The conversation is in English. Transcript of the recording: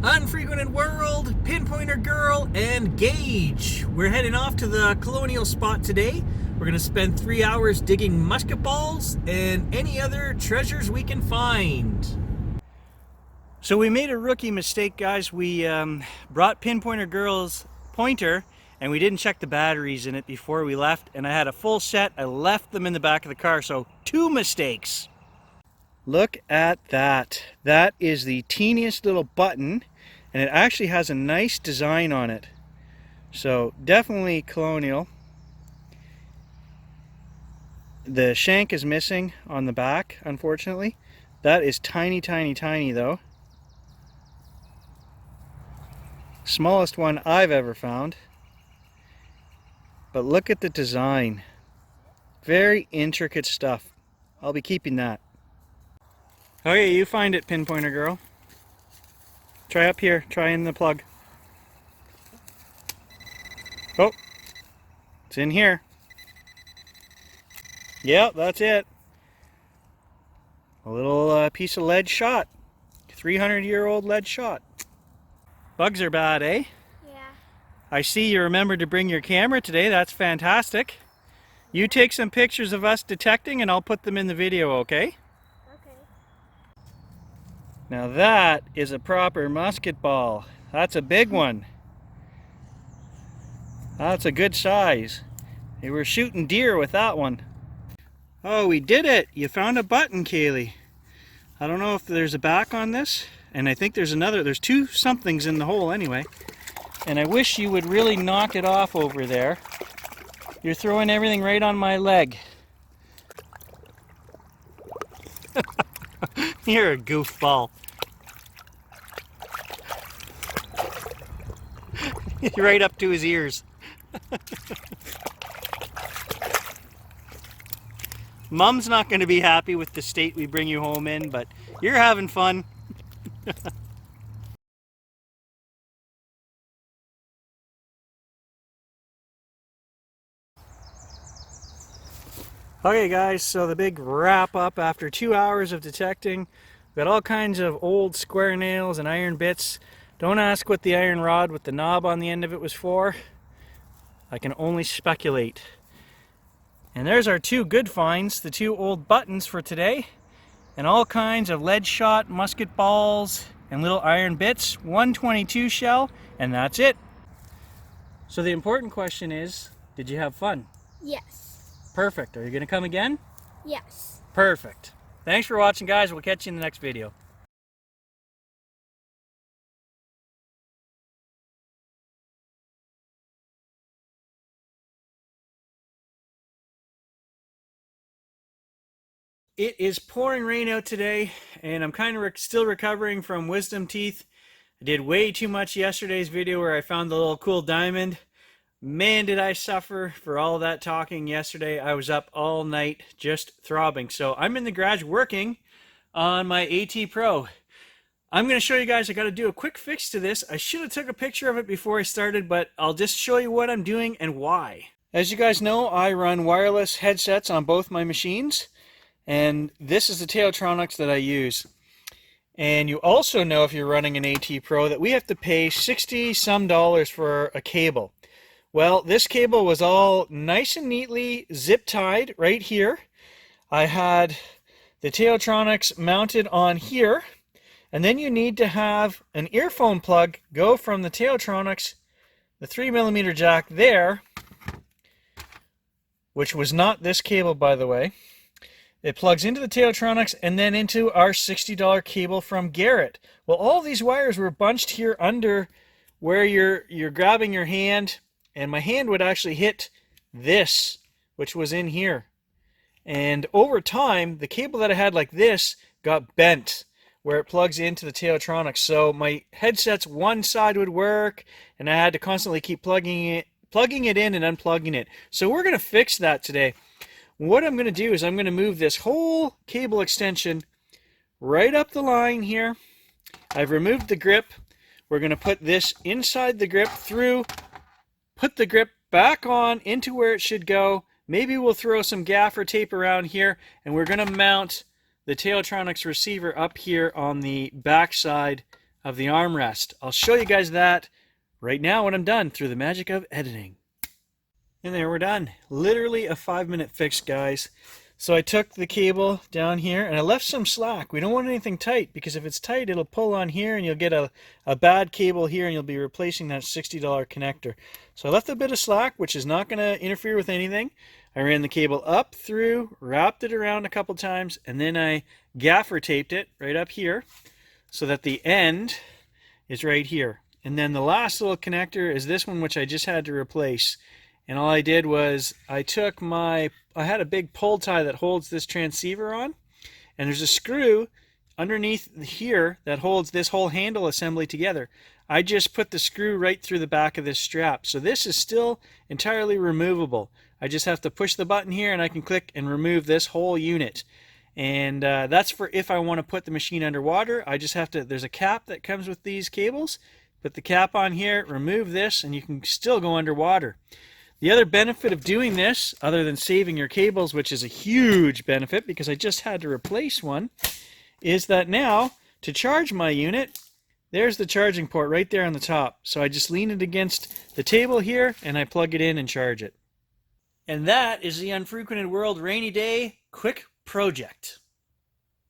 Unfrequented World, Pinpointer Girl, and Gage. We're heading off to the Colonial spot today. We're going to spend 3 hours digging musket balls and any other treasures we can find. So we made a rookie mistake, guys. We brought Pinpointer Girl's pointer and we didn't check the batteries in it before we left, and I had a full set. I left them in the back of the car, so 2 mistakes. Look at that. That is the teeniest little button, and it actually has a nice design on it. So definitely Colonial. The shank is missing on the back, unfortunately. That is tiny, tiny, tiny though. Smallest one I've ever found. But look at the design. Very intricate stuff. I'll be keeping that. Okay, you find it, Pinpointer Girl. Try up here. Try in the plug. Oh, it's in here. Yep, that's it. A little piece of lead shot. 300-year-old lead shot. Bugs are bad, eh? Yeah. I see you remembered to bring your camera today. That's fantastic. You take some pictures of us detecting and I'll put them in the video, okay? Okay. Now that is a proper musket ball. That's a big one. That's a good size. They were shooting deer with that one. Oh, we did it! You found a button, Kaylee. I don't know if there's a back on this, and I think there's 2 somethings in the hole anyway. And I wish you would really knock it off over there. You're throwing everything right on my leg. You're a goofball. Right up to his ears. Mom's not going to be happy with the state we bring you home in, but you're having fun. Okay guys, so the big wrap up after 2 hours of detecting. We've got all kinds of old square nails and iron bits. Don't ask what the iron rod with the knob on the end of it was for. I can only speculate. And there's our 2 good finds, the 2 old buttons for today, and all kinds of lead shot, musket balls, and little iron bits, 122 shell, and that's it. So the important question is, did you have fun? Yes. Perfect. Are you going to come again? Yes. Perfect. Thanks for watching, guys. We'll catch you in the next video. It is pouring rain out today, and I'm kind of still recovering from wisdom teeth. I did way too much yesterday's video where I found the little cool diamond. Man, did I suffer for all that talking yesterday. I was up all night just throbbing. So I'm in the garage working on my AT Pro. I'm going to show you guys, I got to do a quick fix to this. I should have took a picture of it before I started, but I'll just show you what I'm doing and why. As you guys know, I run wireless headsets on both my machines. And this is the Tailtronics that I use. And you also know, if you're running an AT Pro, that we have to pay $60 some for a cable. Well, this cable was all nice and neatly zip tied right here. I had the Tailtronics mounted on here, and then you need to have an earphone plug go from the Tailtronics, the 3mm jack there, which was not this cable, by the way. It plugs into the Tailtronics and then into our $60 cable from Garrett. Well, all these wires were bunched here under where you're grabbing your hand, and my hand would actually hit this, which was in here. And over time, the cable that I had like this got bent where it plugs into the Tailtronics. So my headset's one side would work, and I had to constantly keep plugging it in and unplugging it. So we're going to fix that today. What I'm going to do is I'm going to move this whole cable extension right up the line here. I've removed the grip. We're going to put this inside the grip through, put the grip back on into where it should go. Maybe we'll throw some gaffer tape around here, and we're going to mount the Tailtronics receiver up here on the back side of the armrest. I'll show you guys that right now when I'm done through the magic of editing. And there, we're done. Literally a 5-minute fix, guys. So I took the cable down here and I left some slack. We don't want anything tight, because if it's tight, it'll pull on here and you'll get a bad cable here and you'll be replacing that $60 connector. So I left a bit of slack, which is not going to interfere with anything. I ran the cable up through, wrapped it around a couple times, and then I gaffer taped it right up here so that the end is right here. And then the last little connector is this one, which I just had to replace. And all I did was I had a big pull tie that holds this transceiver on, and there's a screw underneath here that holds this whole handle assembly together. I just put the screw right through the back of this strap. So this is still entirely removable. I just have to push the button here and I can click and remove this whole unit. And that's for if I want to put the machine underwater. I just have to, there's a cap that comes with these cables. Put the cap on here, remove this, and you can still go underwater. The other benefit of doing this, other than saving your cables, which is a huge benefit because I just had to replace one, is that now to charge my unit, there's the charging port right there on the top. So I just lean it against the table here and I plug it in and charge it. And that is the Unfrequented World Rainy Day Quick Project.